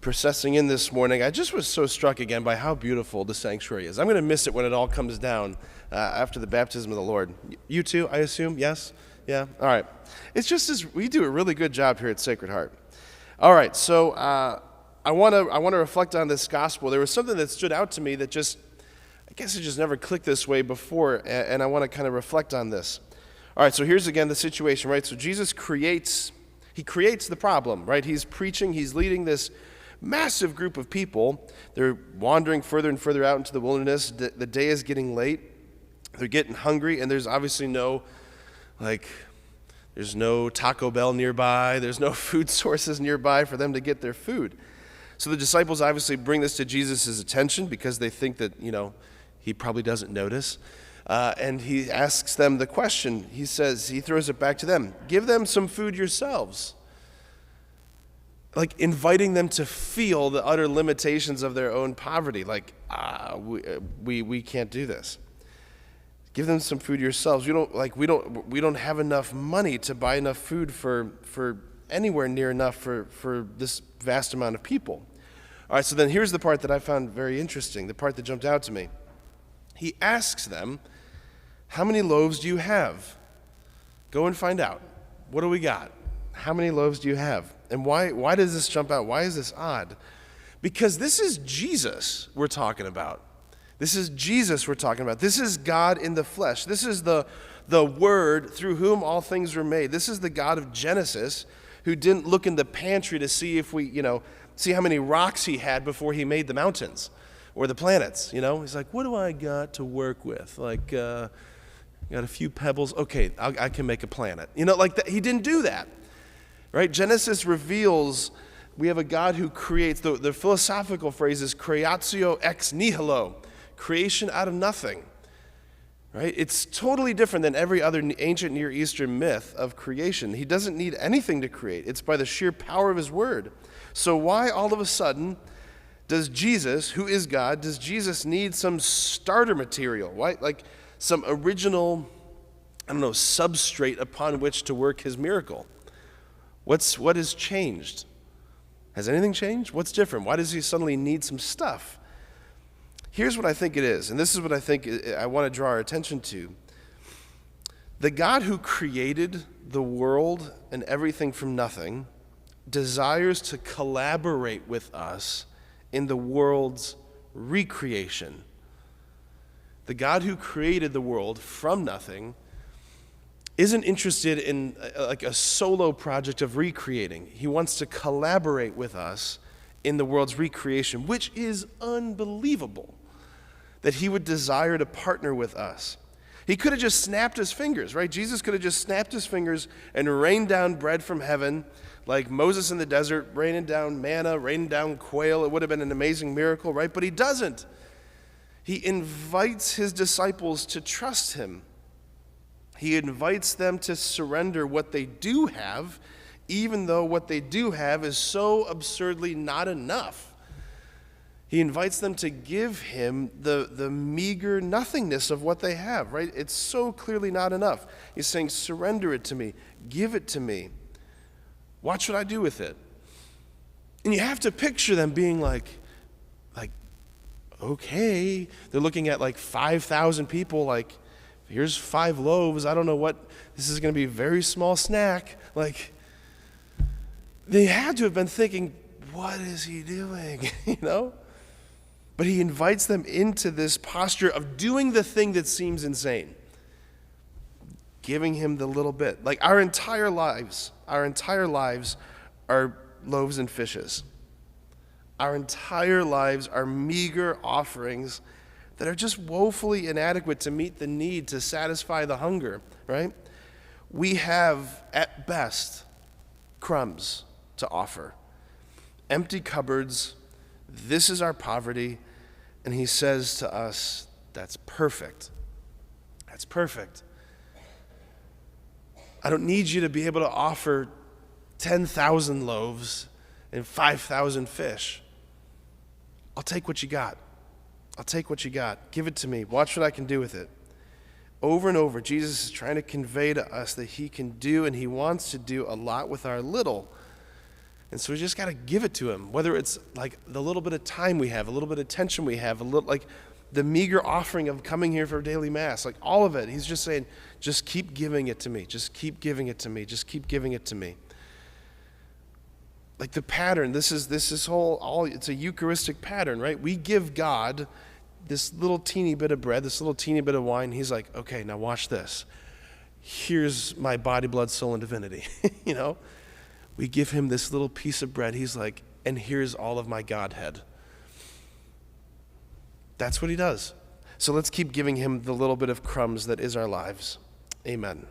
processing in this morning, I just was so struck again by how beautiful the sanctuary is. I'm going to miss it when it all comes down after the baptism of the Lord. You too, I assume? Yes? Yeah? All right. It's just as we do a really good job here at Sacred Heart. All right, so I want to reflect on this gospel. There was something that stood out to me that I guess it just never clicked this way before, and I want to kind of reflect on this. All right, so here's again the situation, right? So Jesus creates the problem, right? He's preaching, he's leading this massive group of people. They're wandering further and further out into the wilderness. The day is getting late. They're getting hungry, and there's obviously there's no Taco Bell nearby. There's no food sources nearby for them to get their food. So the disciples obviously bring this to Jesus' attention because they think that, he probably doesn't notice. And he asks them the question. He throws it back to them. Give them some food yourselves. Like inviting them to feel the utter limitations of their own poverty. We can't do this. Give them some food yourselves. We don't have enough money to buy enough food for anywhere near enough for this vast amount of people. All right, so then here's the part that I found very interesting, the part that jumped out to me. He asks them, how many loaves do you have? Go and find out. What do we got? How many loaves do you have? And why does this jump out? Why is this odd? Because this is Jesus we're talking about. This is Jesus we're talking about. This is God in the flesh. This is the Word through whom all things were made. This is the God of Genesis who didn't look in the pantry to see if see how many rocks he had before he made the mountains or the planets. He's like, what do I got to work with? Got a few pebbles. Okay, I can make a planet. He didn't do that. Right? Genesis reveals we have a God who creates. The philosophical phrase is creatio ex nihilo, creation out of nothing. Right? It's totally different than every other ancient Near Eastern myth of creation. He doesn't need anything to create. It's by the sheer power of his word. So why all of a sudden does Jesus, who is God, need some starter material? Why? Some original, substrate upon which to work his miracle. What has changed? Has anything changed? What's different? Why does he suddenly need some stuff? Here's what I think it is, and this is what I think I want to draw our attention to. The God who created the world and everything from nothing desires to collaborate with us in the world's recreation. The God who created the world from nothing isn't interested in a solo project of recreating. He wants to collaborate with us in the world's recreation, which is unbelievable that he would desire to partner with us. He could have just snapped his fingers, right? Jesus could have just snapped his fingers and rained down bread from heaven, like Moses in the desert, raining down manna, raining down quail. It would have been an amazing miracle, right? But he doesn't. He invites his disciples to trust him. He invites them to surrender what they do have, even though what they do have is so absurdly not enough. He invites them to give him the meager nothingness of what they have, right? It's so clearly not enough. He's saying, surrender it to me. Give it to me. Watch what I do with it. And you have to picture them being like, okay. They're looking at 5,000 people, here's 5 loaves. I don't know what, this is going to be a very small snack. They had to have been thinking, what is he doing? But he invites them into this posture of doing the thing that seems insane. Giving him the little bit. Our entire lives are loaves and fishes. Our entire lives are meager offerings that are just woefully inadequate to meet the need, to satisfy the hunger, right? We have, at best, crumbs to offer. Empty cupboards. This is our poverty. And he says to us, that's perfect. That's perfect. I don't need you to be able to offer 10,000 loaves and 5,000 fish. I'll take what you got. I'll take what you got. Give it to me. Watch what I can do with it. Over and over, Jesus is trying to convey to us that he can do and he wants to do a lot with our little. And so we just got to give it to him, whether it's like the little bit of time we have, a little bit of attention we have, a little, like the meager offering of coming here for daily mass, like all of it. He's just saying, just keep giving it to me. Just keep giving it to me. Just keep giving it to me. Like the pattern, this is it's a Eucharistic pattern, right? We give God this little teeny bit of bread, this little teeny bit of wine. He's like, okay, now watch this. Here's my body, blood, soul, and divinity. You know, we give him this little piece of bread. He's like, and here's all of my Godhead. That's what he does. So let's keep giving him the little bit of crumbs that is our lives. Amen.